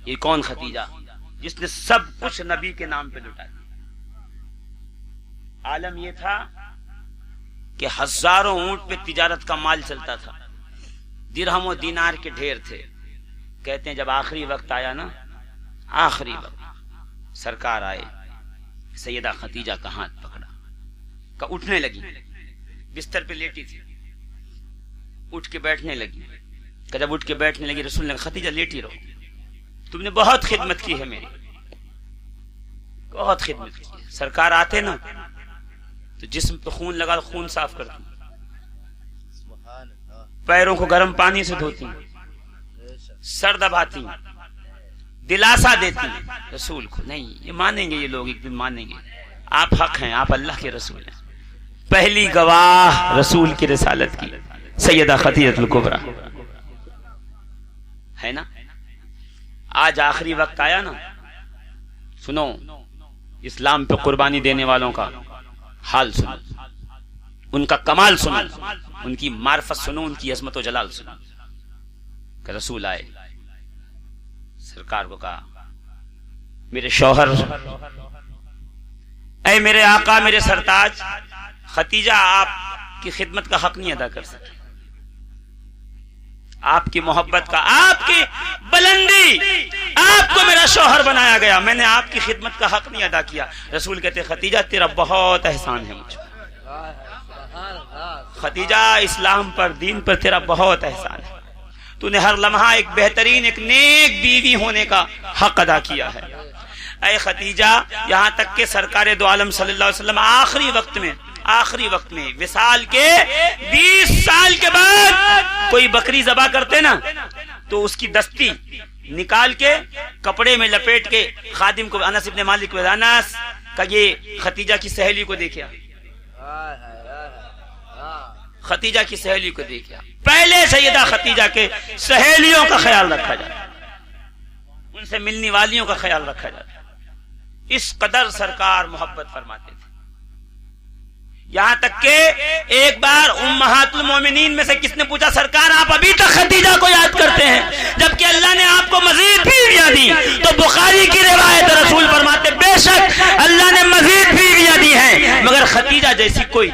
یہ کون ختیجہ جس نے سب کچھ نبی کے نام پہ لٹا دیا؟ عالم یہ تھا کہ ہزاروں اونٹ پہ تجارت کا مال چلتا تھا، درہم و دینار کے ڈھیر تھے. کہتے ہیں جب آخری وقت آیا نا، آخری وقت سرکار آئے، سیدہ ختیجہ کا ہاتھ پکڑا، کہ اٹھنے لگی، بستر پہ لیٹی تھی، اٹھ کے بیٹھنے لگی. کہ جب اٹھ کے بیٹھنے لگی رسول نے کہا ختیجہ لیٹی رہو، تم نے بہت خدمت کی ہے میری، بہت خدمت کی ہے. سرکار آتے نا تو جسم پہ خون لگا تو خون صاف کرتی، پیروں کو گرم پانی سے دھوتی، سر دباتی، دلاسا دیتی رسول کو. نہیں یہ مانیں گے، یہ لوگ ایک دن مانیں گے آپ حق ہیں، آپ اللہ کے رسول ہیں. پہلی گواہ رسول کی رسالت کی سیدہ ختیجہ الکبریٰ ہے نا. آج آخری وقت آیا نا، سنو اسلام پہ قربانی دینے والوں کا حال سنو، ان کا کمال سنو، ان کی معرفت سنو، ان کی عظمت و جلال سنو. کہ رسول آئے، سرکار کو کہا میرے شوہر، اے میرے آقا، میرے سرتاج، ختیجہ آپ کی خدمت کا حق نہیں ادا کر سکے، آپ کی محبت کا، آپ کی بلندی، آپ کو میرا شوہر بنایا گیا، میں نے آپ کی خدمت کا حق نہیں ادا کیا. رسول کہتے ختیجہ تیرا بہت احسان ہے مجھ پر، ختیجہ اسلام پر، دین پر تیرا بہت احسان ہے، تو نے ہر لمحہ ایک بہترین، ایک نیک بیوی ہونے کا حق ادا کیا ہے. اے ختیجہ، یہاں تک کہ سرکار دو عالم صلی اللہ علیہ وسلم آخری وقت میں وصال کے 20 سال کے بعد کوئی بکری ذبح کرتے نا تو اس کی دستی نکال کے کپڑے میں لپیٹ کے خادم کو، انس ابن مالک کو، انس کا یہ ختیجہ کی سہیلی کو دیکھا، ختیجہ کی سہیلی کو دیکھا. پہلے سیدہ ختیجہ کے سہیلیوں کا خیال رکھا جاتا، ان سے ملنے والیوں کا خیال رکھا جاتا. اس قدر سرکار محبت فرماتے تھے. یہاں تک کہ ایک بار امہات المومنین میں سے کس نے پوچھا سرکار آپ ابھی تک ختیجہ کو یاد کرتے ہیں جبکہ اللہ نے آپ کو مزید بیویاں دی؟ تو بخاری کی روایت رسول فرماتے بے شک اللہ نے مزید بیویاں دی ہیں مگر ختیجہ جیسی کوئی،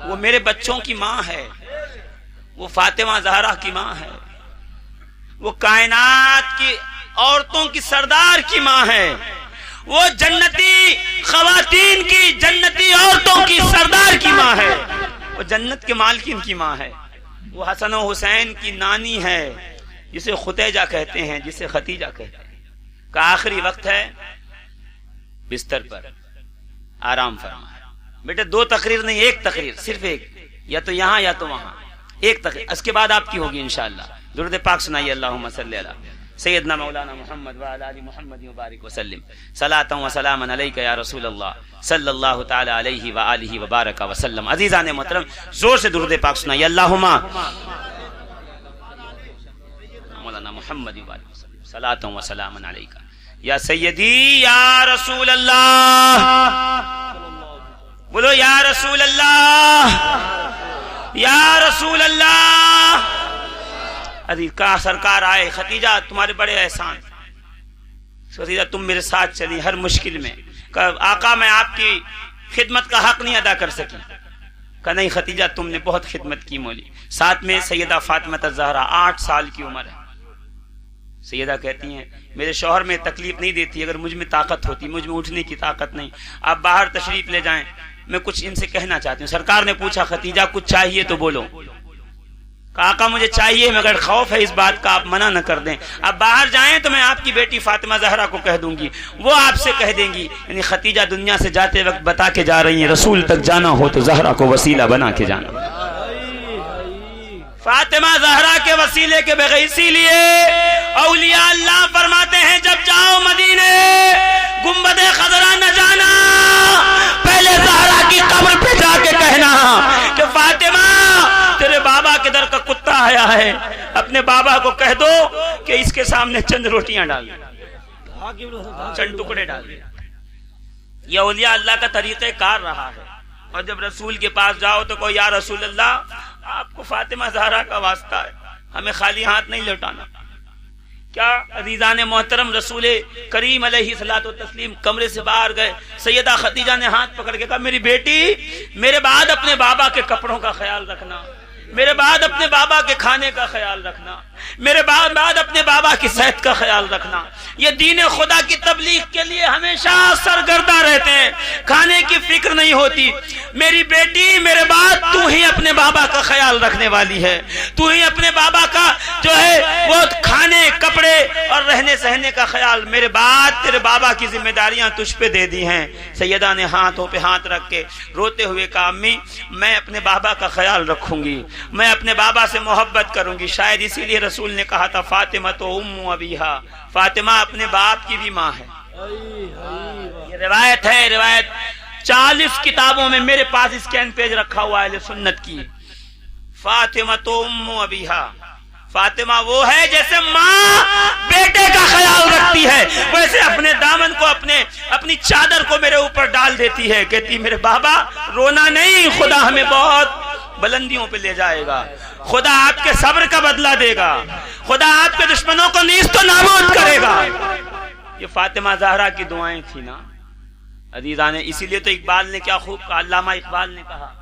وہ میرے بچوں کی ماں ہے، وہ فاطمہ زہرا کی ماں ہے، وہ کائنات کی عورتوں کی سردار کی ماں ہے، وہ جنتی خواتین کی، جنتی عورتوں کی سردار کی ماں ہے، وہ جنت کے مالکین کی ماں ہے، وہ حسن و حسین کی نانی ہے جسے ختیجہ کہتے ہیں، جسے ختیجہ کہتے ہیں. کہ آخری وقت ہے، بستر پر آرام فرما. بیٹے 2 تقریر نہیں، 1 تقریر، صرف 1، یا تو یہاں یا تو وہاں، 1 تقریر. اس کے بعد آپ کی ہوگی انشاءاللہ. درود پاک سنائیے اللہم صلی علی سیدنا مولانا محمد وعلی آل محمد وبارک وسلم. صلاۃ و سلام علیک یا رسول اللہ صلی اللہ تعالی علیہ وآلہ وبارک وسلم. عزیزان محترم زور سے درود پاک سنائیے اللہم مولانا محمد وبارک وسلم. صلاۃ و سلام علیک یا سیدی یا رسول اللہ. بولو یا رسول اللہ، یا رسول اللہ. عزیز کا سرکار آئے، ختیجہ تمہارے بڑے احسان، ختیجہ تم میرے ساتھ چلی ہر مشکل میں. کہ آقا میں آپ کی خدمت کا حق نہیں ادا کر سکی. کہ نہیں ختیجہ تم نے بہت خدمت کی مولی. ساتھ میں سیدہ فاطمہ الزہرا 8 سال کی عمر ہے. سیدہ کہتی ہیں میرے شوہر میں تکلیف نہیں دیتی، اگر مجھ میں طاقت ہوتی، مجھ میں اٹھنے کی طاقت نہیں. آپ باہر تشریف لے جائیں، میں کچھ ان سے کہنا چاہتی ہوں. سرکار نے پوچھا ختیجہ کچھ چاہیے تو بولو. آقا مجھے چاہیے مگر خوف ہے اس بات کا آپ منع نہ کر دیں. اب باہر جائیں تو میں آپ کی بیٹی فاطمہ زہرا کو کہہ دوں گی، وہ آپ سے کہہ دیں گی. یعنی ختیجہ دنیا سے جاتے وقت بتا کے جا رہی ہیں رسول تک جانا ہو تو زہرا کو وسیلہ بنا کے جانا. فاطمہ زہرا کے وسیلے کے بغیر، اسی لیے اولیاء اللہ فرماتے ہیں جب جاؤ مدینے گنبد خضرا نہ جانا، پہلے زہرا کی قبر پہ جا کے کہنا کہ فاطمہ تیرے بابا کے در کا کتا آیا ہے، اپنے بابا کو کہہ دو کہ اس کے سامنے چند روٹیاں ڈال دیں، چند ٹکڑے ڈال دیں. یہ اولیاء اللہ کا طریقہ کار رہا ہے. اور جب رسول کے پاس جاؤ تو کوئی یا رسول اللہ آپ کو فاطمہ زہرا کا واسطہ ہے، ہمیں خالی ہاتھ نہیں لوٹانا. کیا عزیزان محترم، رسول کریم علیہ الصلوۃ والتسلیم کمرے سے باہر گئے، سیدہ خدیجہ نے ہاتھ پکڑ کے کہا میری بیٹی میرے بعد اپنے بابا کے کپڑوں کا خیال رکھنا، میرے بعد اپنے بابا کے کھانے کا خیال رکھنا، میرے بعد اپنے بابا کی صحت کا خیال رکھنا۔ یہ دین خدا کی تبلیغ کے لیے ہمیشہ سرگردہ رہتے ہیں، کھانے کی فکر نہیں ہوتی۔ میری بیٹی میرے بعد تو ہی اپنے بابا کا خیال رکھنے والی ہے، تو ہی اپنے بابا کا جو ہے وہ کھانے کپڑے اور رہنے سہنے کا خیال، میرے بعد تیرے بابا کی ذمہ داریاں تجھ پہ دے دی ہیں۔ سیدہ نے ہاتھوں پہ ہاتھ رکھ کے روتے ہوئے کہا امی میں اپنے بابا کا خیال رکھوں گی، میں اپنے بابا سے محبت کروں گی۔ شاید اسی لیے رسول نے کہا تھا فاطمہ تو ام ابیہا، فاطمہ اپنے باپ کی بھی ماں ہے۔ یہ روایت ہے، روایت 40 کتابوں میں میرے پاس اسکین پیج رکھا ہوا ہے اہل سنت کی۔ فاطمہ تو ام ابیہا، فاطمہ وہ ہے جیسے ماں بیٹے کا خیال رکھتی ہے ویسے اپنے دامن کو اپنی چادر کو میرے اوپر ڈال دیتی ہے، کہتی میرے بابا رونا نہیں، خدا ہمیں بہت بلندیوں پہ لے جائے گا، خدا آپ کے صبر کا بدلہ دے گا، خدا آپ کے دشمنوں کو نیست و نابود کرے گا۔ یہ فاطمہ زہرا کی دعائیں تھی نا عزیزان، اسی لیے تو اقبال نے کیا خوب کہا، علامہ اقبال نے کہا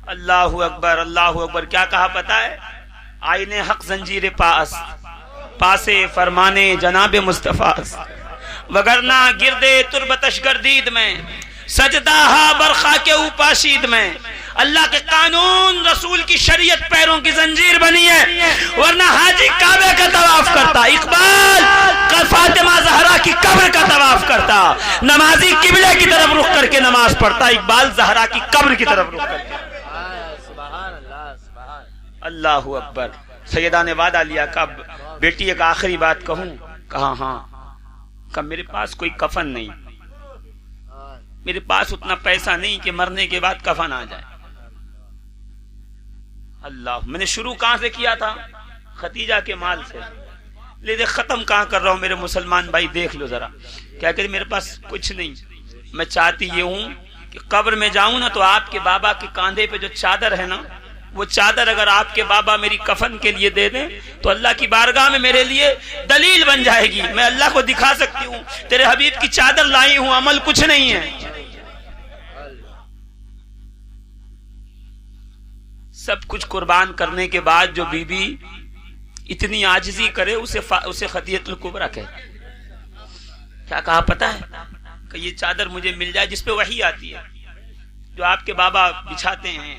اللہ اکبر اللہ اکبر، کیا کہا پتا ہے؟ آئین حق زنجیر پاس پاسے فرمانے جناب مصطفیٰ، وگرنہ گردے تربتش گردید میں سجدہ ہا برخا کے اوپاشید میں۔ اللہ کے قانون رسول کی شریعت پیروں کی زنجیر بنی ہے، ورنہ حاجی کعبے کا طواف کرتا، اقبال فاطمہ زہرا کی قبر کا طواف کرتا، نمازی قبلے کی طرف رخ کر کے نماز پڑھتا، اقبال زہرا کی قبر کی طرف رخ کر کے۔ اللہ اکبر۔ سیدہ نے وعدہ لیا کہ بیٹی ایک آخری بات کہوں؟ کہا ہاں۔ کہ میرے پاس کوئی کفن نہیں، میرے پاس اتنا پیسہ نہیں کہ مرنے کے بعد کفن آ جائے۔ اللہ، میں نے شروع کہاں سے کیا تھا؟ خدیجہ کے مال سے، لیکن ختم کہاں کر رہا ہوں میرے مسلمان بھائی؟ دیکھ لو ذرا، کیا کہ میرے پاس کچھ نہیں۔ میں چاہتی یہ ہوں کہ قبر میں جاؤں نا تو آپ کے بابا کے کاندھے پہ جو چادر ہے نا، وہ چادر اگر آپ کے بابا میری کفن کے لیے دے دیں تو اللہ کی بارگاہ میں میرے لیے دلیل بن جائے گی، میں اللہ کو دکھا سکتی ہوں تیرے حبیب کی چادر لائی ہوں، عمل کچھ نہیں ہے۔ سب کچھ قربان کرنے کے بعد جو بی بی اتنی عاجزی کرے اسے خدیجۃ الکبریٰ کہتے ہیں۔ کیا کہا پتا ہے؟ کہ یہ چادر مجھے مل جائے جس پہ وحی آتی ہے، جو آپ کے بابا بچھاتے ہیں،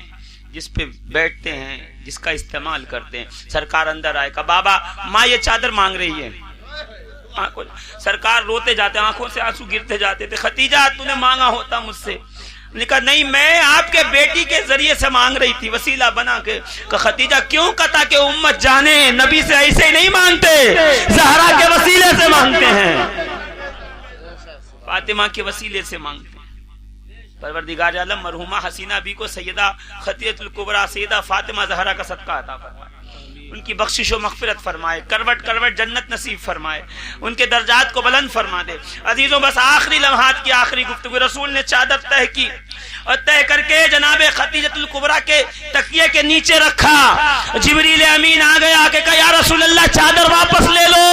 جس پہ بیٹھتے ہیں، جس کا استعمال کرتے ہیں۔ سرکار اندر آئے، کہا بابا ماں یہ چادر مانگ رہی ہے۔ سرکار روتے جاتے، آنکھوں سے آنسو گرتے جاتے تھے، خدیجہ تو نے مانگا ہوتا مجھ سے۔ نے کہا نہیں، میں آپ کے بیٹی کے ذریعے سے مانگ رہی تھی، وسیلہ بنا کے۔ کہ خدیجہ کیوں؟ کہتا کہ امت جانے نبی سے ایسے ہی نہیں مانگتے، زہرا کے وسیلے سے مانگتے ہیں، فاطمہ کے وسیلے سے مانگتے ہیں۔ پروردگار عالم مرحومہ حسینہ بی کو سیدہ خدیجۃ الکبریٰ سیدہ فاطمہ زہرا کا صدقہ عطا فرمائے، ان کی بخشش و مغفرت فرمائے، کروٹ کروٹ جنت نصیب فرمائے، ان کے درجات کو بلند فرما دے۔ عزیزوں بس آخری لمحات کی آخری گفتگو، رسول نے چادر طے کی اور طے کر کے جناب خدیجۃ الکبریٰ کے تکیے کے نیچے رکھا۔ جبریل امین آ گیا کہ کہا یا رسول اللہ چادر واپس لے لو،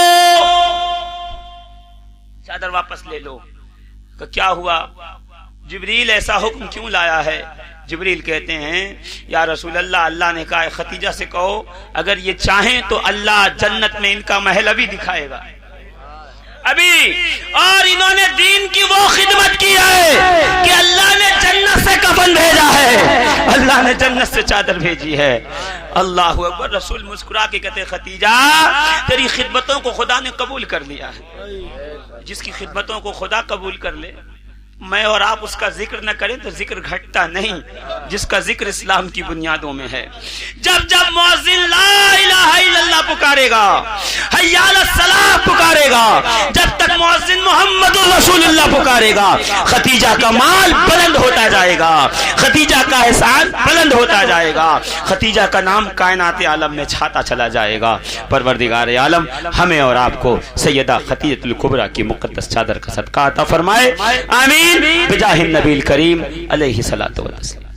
چادر واپس لے لو۔ کہ کیا ہوا جبریل، ایسا حکم کیوں لایا ہے؟ جبریل کہتے ہیں یا رسول اللہ، اللہ نے کہا خدیجہ سے کہو اگر یہ چاہیں تو اللہ جنت میں ان کا محل ابھی دکھائے گا ابھی، اور انہوں نے دین کی وہ خدمت کی ہے کہ اللہ نے جنت سے کفن بھیجا ہے، اللہ نے جنت سے چادر بھیجی ہے۔ اللہ اکبر۔ رسول مسکرا کے کہتے خدیجہ تیری خدمتوں کو خدا نے قبول کر لیا ہے، جس کی خدمتوں کو خدا قبول کر لے، میں اور آپ اس کا ذکر نہ کریں تو ذکر گھٹتا نہیں، جس کا ذکر اسلام کی بنیادوں میں ہے۔ جب جب مؤذن لا الہ الا اللہ پکارے گا، حی علی الصلاۃ پکارے گا، جب تک مؤذن محمد رسول اللہ پکارے گا، خدیجہ کا مال بلند ہوتا جائے گا، خدیجہ کا احسان بلند ہوتا جائے گا، خدیجہ کا نام کائنات عالم میں چھاتا چلا جائے گا۔ پروردگار عالم ہمیں اور آپ کو سیدہ خدیجۃ الکبریٰ کی مقدس چادر کا صدقہ عطا فرمائے، آمین بجاہ النبی الکریم علیہ الصلوۃ والسلام۔